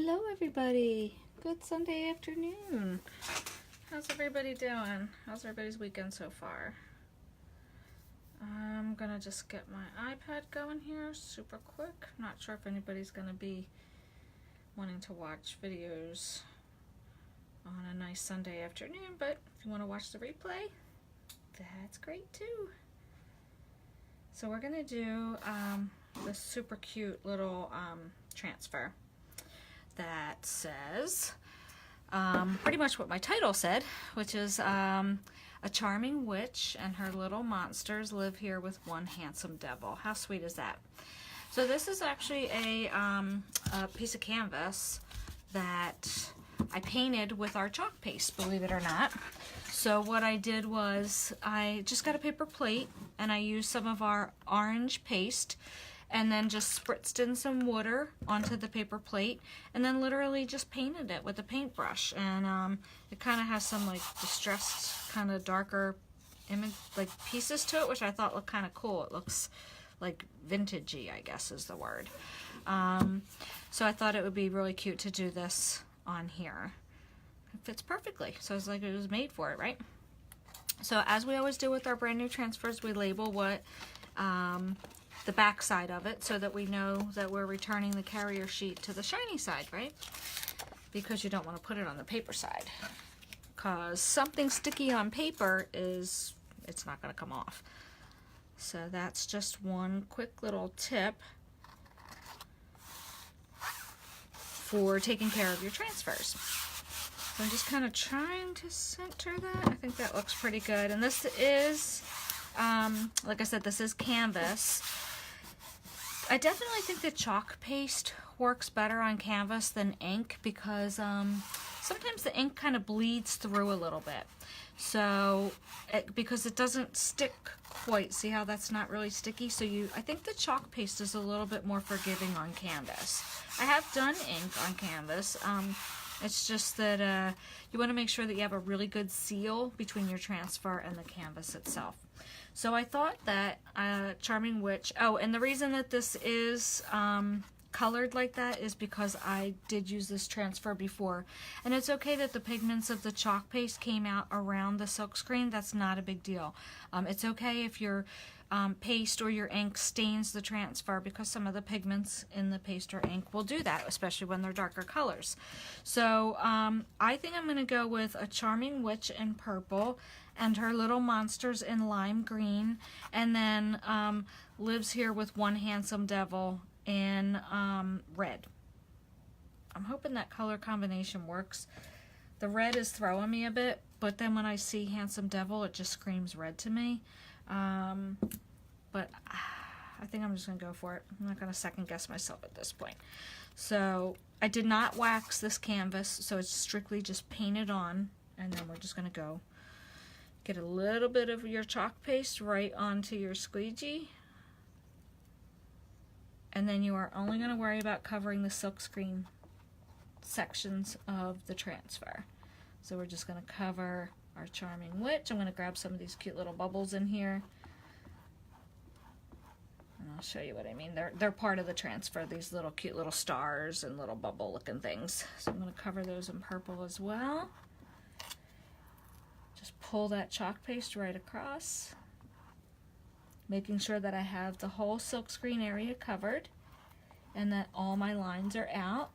Hello everybody. Good Sunday afternoon. How's everybody doing? How's everybody's weekend so far? I'm gonna just get my iPad going here super quick. Not sure if anybody's gonna be wanting to watch videos on a nice Sunday afternoon, but if you want to watch the replay, that's great too. So we're gonna do this super cute little transfer that says pretty much what my title said, which is a charming witch and her little monsters live here with one handsome devil. How sweet is that? So this is actually a piece of canvas that I painted with our chalk paste, believe it or not. So what I did was I just got a paper plate and I used some of our orange paste and then just spritzed in some water onto the paper plate and then literally just painted it with a paintbrush. And it kind of has some like distressed kind of darker image like pieces to it, which I thought looked kind of cool. It looks like vintagey, I guess is the word. So I thought it would be really cute to do this on here. It fits perfectly, so it's like it was made for it, right? So as we always do with our brand new transfers, we label what the back side of it so that we know that we're returning the carrier sheet to the shiny side, right? Because you don't want to put it on the paper side, because something sticky on paper it's not going to come off. So that's just one quick little tip for taking care of your transfers. So I'm just kind of trying to center that. I think that looks pretty good. And this is, like I said, this is canvas. I definitely think that chalk paste works better on canvas than ink because sometimes the ink kind of bleeds through a little bit. So, because it doesn't stick quite, see how that's not really sticky? So I think the chalk paste is a little bit more forgiving on canvas. I have done ink on canvas. It's just that you want to make sure that you have a really good seal between your transfer and the canvas itself. So I thought that Charming Witch, oh, and the reason that this is colored like that is because I did use this transfer before. And it's okay that the pigments of the chalk paste came out around the silkscreen. That's not a big deal. It's okay if your paste or your ink stains the transfer, because some of the pigments in the paste or ink will do that, especially when they're darker colors. So I think I'm going to go with a Charming Witch in purple and her little monsters in lime green, and then lives here with one handsome devil in red. I'm hoping that color combination works. The red is throwing me a bit, but then when I see handsome devil, it just screams red to me. But I think I'm just going to go for it. I'm not going to second guess myself at this point. So I did not wax this canvas, so it's strictly just painted on, and then we're just going to go get a little bit of your chalk paste right onto your squeegee. And then you are only going to worry about covering the silkscreen sections of the transfer. So we're just going to cover our Charming Witch. I'm going to grab some of these cute little bubbles in here. And I'll show you what I mean. They're part of the transfer, these little cute little stars and little bubble looking things. So I'm going to cover those in purple as well. Just pull that chalk paste right across, making sure that I have the whole silkscreen area covered and that all my lines are out.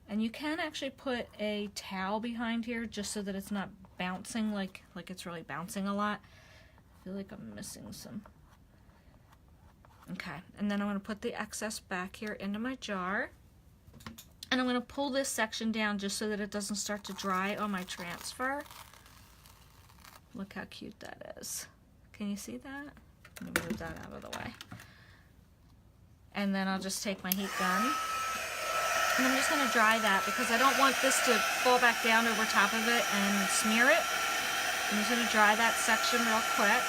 And you can actually put a towel behind here just so that it's not bouncing like it's really bouncing a lot. I feel like I'm missing some. Okay, and then I'm going to put the excess back here into my jar. And I'm going to pull this section down just so that it doesn't start to dry on my transfer. Look how cute that is. Can you see that? Let me move that out of the way. And then I'll just take my heat gun. And I'm just going to dry that because I don't want this to fall back down over top of it and smear it. I'm just going to dry that section real quick.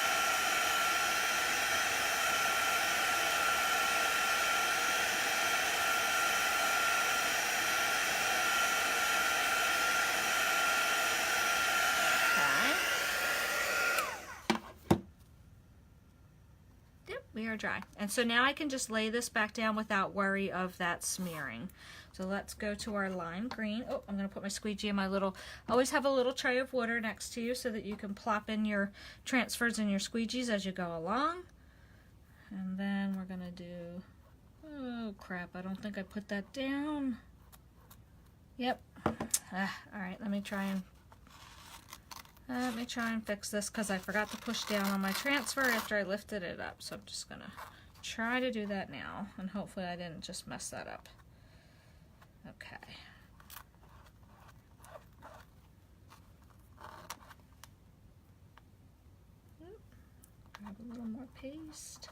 hair dry. And so now I can just lay this back down without worry of that smearing. So let's go to our lime green. Oh, I'm going to put my squeegee in my little, always have a little tray of water next to you so that you can plop in your transfers and your squeegees as you go along. And then we're going to do, oh crap, I don't think I put that down. Yep. All right, let me try and fix this because I forgot to push down on my transfer after I lifted it up. So I'm just going to try to do that now, and hopefully I didn't just mess that up. Okay. Grab a little more paste.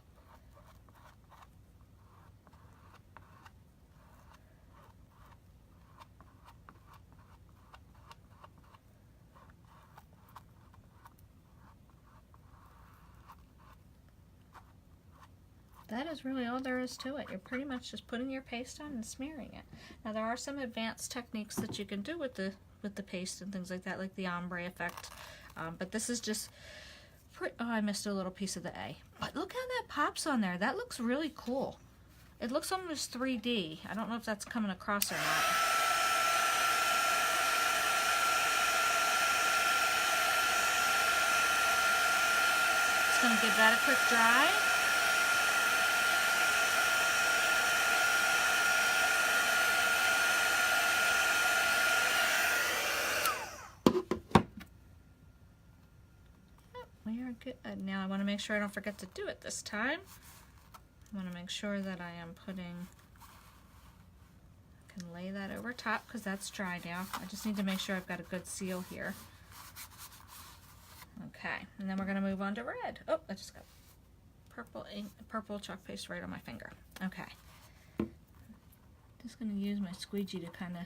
That is really all there is to it. You're pretty much just putting your paste on and smearing it. Now there are some advanced techniques that you can do with the paste and things like that, like the ombre effect. But this is just, oh, I missed a little piece of the A. But look how that pops on there. That looks really cool. It looks almost 3D. I don't know if that's coming across or not. Just gonna give that a quick dry. Good. Now I want to make sure I don't forget to do it this time. I want to make sure that I am putting, I can lay that over top because that's dry now. I just need to make sure I've got a good seal here. Okay, and then we're going to move on to red. Oh, I just got purple ink, purple chalk paste right on my finger. Okay. Just going to use my squeegee to kind of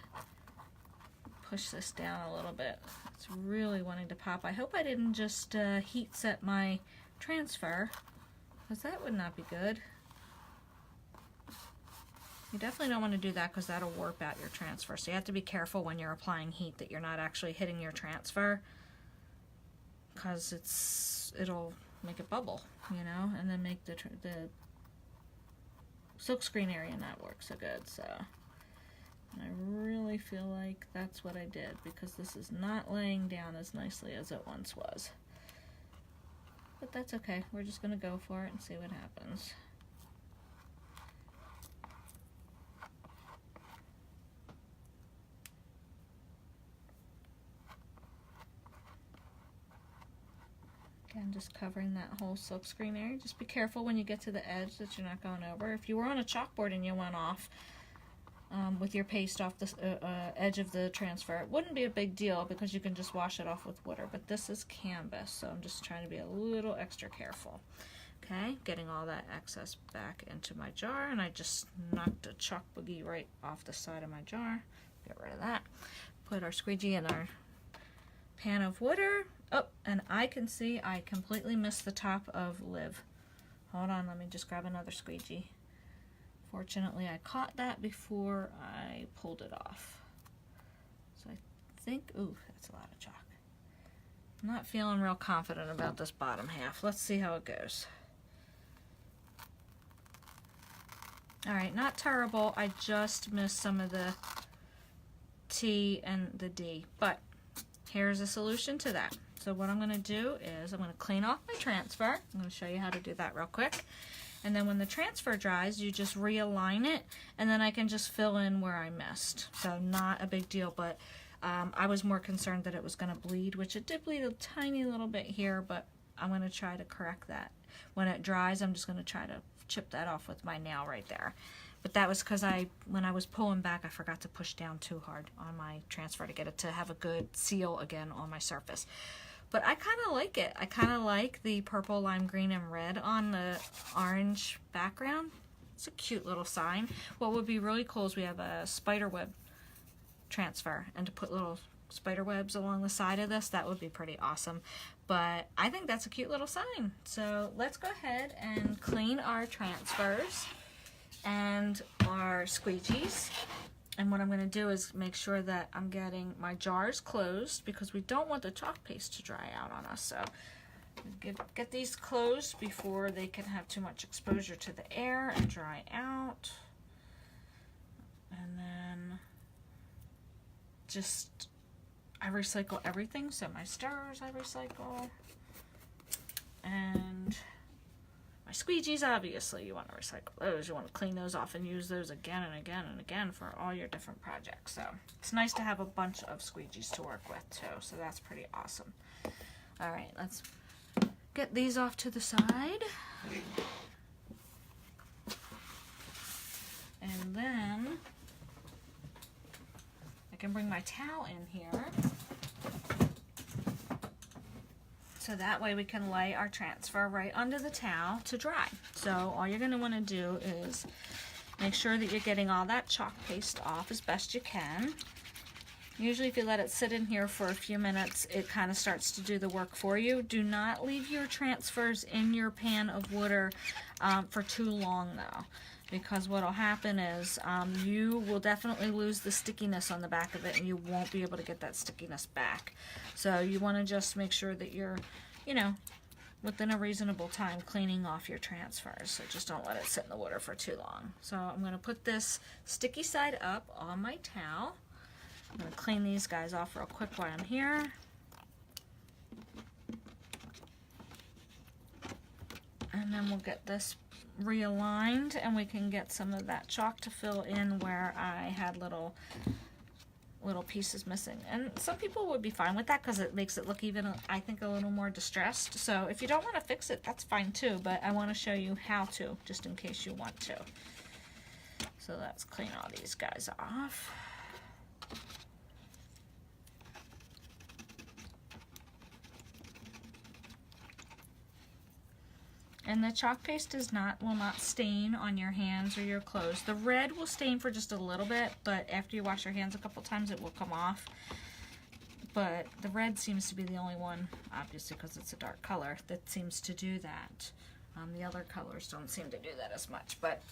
push this down a little bit. It's really wanting to pop. I hope I didn't just heat set my transfer, because that would not be good. You definitely don't want to do that because that'll warp out your transfer. So you have to be careful when you're applying heat that you're not actually hitting your transfer, because it'll make it bubble, you know, and then make the silkscreen area not work so good. So I really feel like that's what I did, because this is not laying down as nicely as it once was. But that's okay. We're just going to go for it and see what happens. Again, just covering that whole silkscreen area. Just be careful when you get to the edge that you're not going over. If you were on a chalkboard and you went off with your paste off the edge of the transfer, it wouldn't be a big deal because you can just wash it off with water, but this is canvas, so I'm just trying to be a little extra careful. Okay, getting all that excess back into my jar, and I just knocked a chalk boogie right off the side of my jar. Get rid of that. Put our squeegee in our pan of water. Oh, and I can see I completely missed the top of Live. Hold on, let me just grab another squeegee. Fortunately, I caught that before I pulled it off. So I think, ooh, that's a lot of chalk. I'm not feeling real confident about this bottom half. Let's see how it goes. All right, not terrible. I just missed some of the T and the D, but here's a solution to that. So what I'm going to do is I'm going to clean off my transfer. I'm going to show you how to do that real quick. And then when the transfer dries, you just realign it, and then I can just fill in where I missed. So not a big deal, but I was more concerned that it was going to bleed, which it did bleed a tiny little bit here, but I'm going to try to correct that. When it dries, I'm just going to try to chip that off with my nail right there. But that was because when I was pulling back, I forgot to push down too hard on my transfer to get it to have a good seal again on my surface. But I kind of like it. I kind of like the purple, lime green, and red on the orange background. It's a cute little sign. What would be really cool is we have a spider web transfer, and to put little spider webs along the side of this, that would be pretty awesome. But I think that's a cute little sign. So let's go ahead and clean our transfers and our squeegees. And what I'm going to do is make sure that I'm getting my jars closed, because we don't want the chalk paste to dry out on us. So Get these closed before they can have too much exposure to the air and dry out. And then just, I recycle everything. So my stirrers I recycle. And my squeegees, obviously, you want to recycle those. You want to clean those off and use those again and again and again for all your different projects. So it's nice to have a bunch of squeegees to work with too. So that's pretty awesome. All right, let's get these off to the side. And then I can bring my towel in here. So that way we can lay our transfer right under the towel to dry. So all you're going to want to do is make sure that you're getting all that chalk paste off as best you can. Usually if you let it sit in here for a few minutes, it kind of starts to do the work for you. Do not leave your transfers in your pan of water for too long though, because what will happen is you will definitely lose the stickiness on the back of it and you won't be able to get that stickiness back. So you want to just make sure that you're, you know, within a reasonable time cleaning off your transfers. So just don't let it sit in the water for too long. So I'm going to put this sticky side up on my towel. I'm going to clean these guys off real quick while I'm here. And then we'll get this realigned and we can get some of that chalk to fill in where I had little pieces missing. And some people would be fine with that because it makes it look even, I think, a little more distressed. So if you don't want to fix it, that's fine too, but I want to show you how to, just in case you want to. So let's clean all these guys off. And the chalk paste will not stain on your hands or your clothes. The red will stain for just a little bit, but after you wash your hands a couple times, it will come off. But the red seems to be the only one, obviously because it's a dark color, that seems to do that. The other colors don't seem to do that as much. But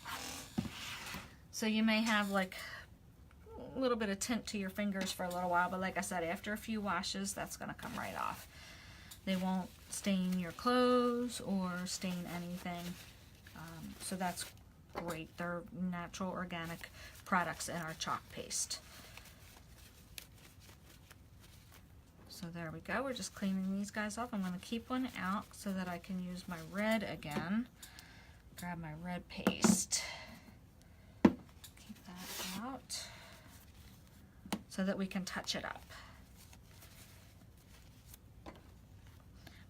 so you may have like a little bit of tint to your fingers for a little while, but like I said, after a few washes, that's going to come right off. They won't stain your clothes or stain anything. So that's great. They're natural, organic products in our chalk paste. So there we go. We're just cleaning these guys off. I'm going to keep one out so that I can use my red again. Grab my red paste. Keep that out so that we can touch it up.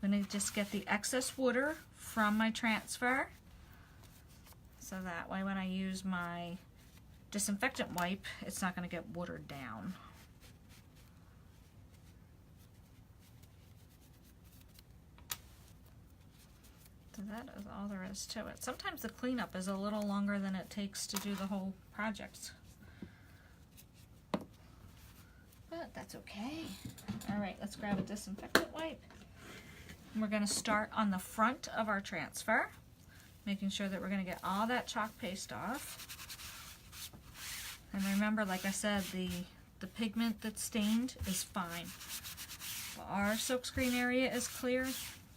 I'm going to just get the excess water from my transfer, so that way when I use my disinfectant wipe, it's not going to get watered down. So that is all there is to it. Sometimes the cleanup is a little longer than it takes to do the whole project, but that's okay. All right, let's grab a disinfectant wipe. We're going to start on the front of our transfer, making sure that we're going to get all that chalk paste off. And remember, like I said, the pigment that's stained is fine. If our silkscreen area is clear,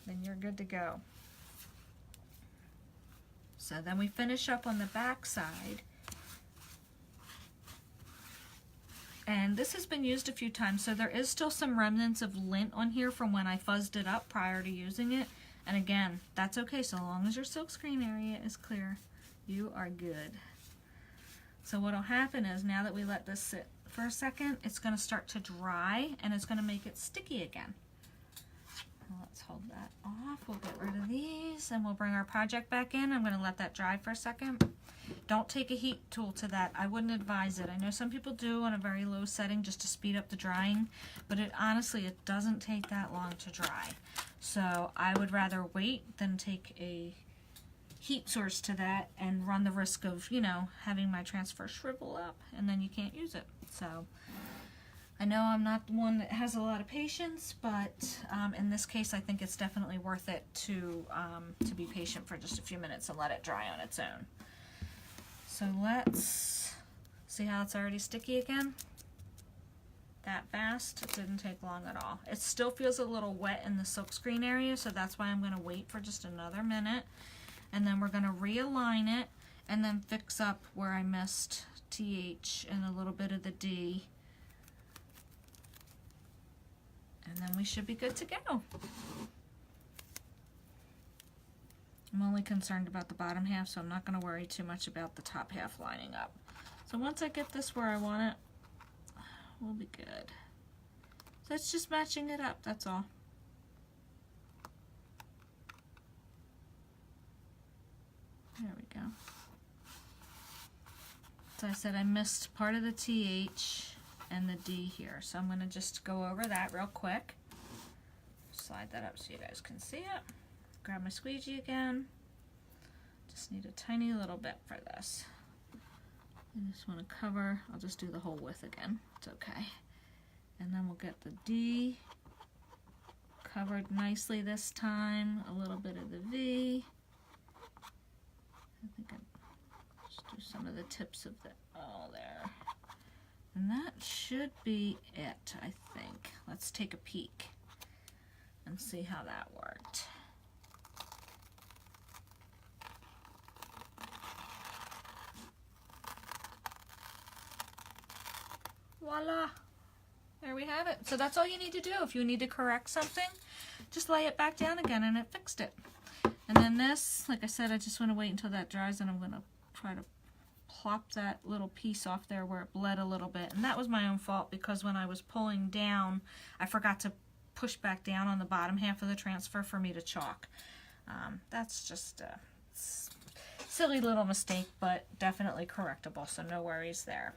then you're good to go. So then we finish up on the back side. And this has been used a few times, so there is still some remnants of lint on here from when I fuzzed it up prior to using it. And again, that's okay, so long as your silkscreen area is clear, you are good. So what'll happen is, now that we let this sit for a second, it's going to start to dry and it's going to make it sticky again. Let's hold that off. We'll get rid of these and we'll bring our project back in. I'm going to let that dry for a second. Don't take a heat tool to that. I wouldn't advise it. I know some people do on a very low setting just to speed up the drying, but honestly, it doesn't take that long to dry. So I would rather wait than take a heat source to that and run the risk of, you know, having my transfer shrivel up and then you can't use it. So I know I'm not the one that has a lot of patience, but in this case, I think it's definitely worth it to be patient for just a few minutes and let it dry on its own. So let's see how it's already sticky again. that fast. It didn't take long at all. It still feels a little wet in the silkscreen area, so that's why I'm going to wait for just another minute. And then we're going to realign it and then fix up where I missed TH and a little bit of the D. And then we should be good to go. I'm only concerned about the bottom half, so I'm not going to worry too much about the top half lining up. So once I get this where I want it, we'll be good. So it's just matching it up, that's all. There we go. So I said I missed part of the TH and the D here. So I'm going to just go over that real quick. Slide that up so you guys can see it. Grab my squeegee again. Just need a tiny little bit for this. I just want to cover, I'll just do the whole width again. It's okay. And then we'll get the D covered nicely this time. A little bit of the V. I think I'll just do some of the tips of the, oh, there. And that should be it, I think. Let's take a peek and see how that worked. Voila! There we have it. So that's all you need to do. If you need to correct something, just lay it back down again and it fixed it. And then this, like I said, I just want to wait until that dries, and I'm going to try to plop that little piece off there where it bled a little bit. And that was my own fault, because when I was pulling down, I forgot to push back down on the bottom half of the transfer for me to chalk. That's just a silly little mistake, but definitely correctable, so no worries there.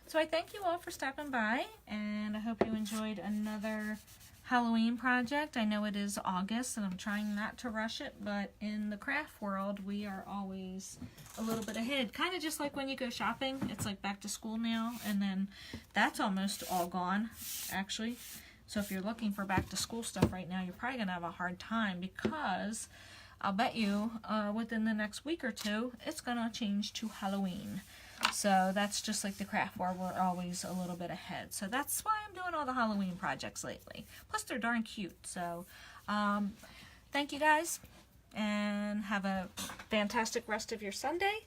So I thank you all for stopping by, and I hope you enjoyed another Halloween project. I know it is August, and I'm trying not to rush it, but in the craft world, we are always a little bit ahead. Kind of just like when you go shopping. It's like back to school now, and then that's almost all gone, actually. So if you're looking for back to school stuff right now, you're probably going to have a hard time, because I'll bet you within the next week or two, it's going to change to Halloween. So that's just like the craft world, we're always a little bit ahead. So that's why I'm doing all the Halloween projects lately. Plus they're darn cute. So thank you guys, and have a fantastic rest of your Sunday.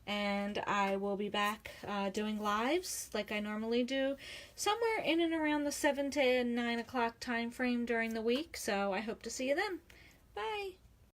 And I will be back doing lives like I normally do, somewhere in and around the 7 to 9 o'clock time frame during the week. So I hope to see you then. Bye.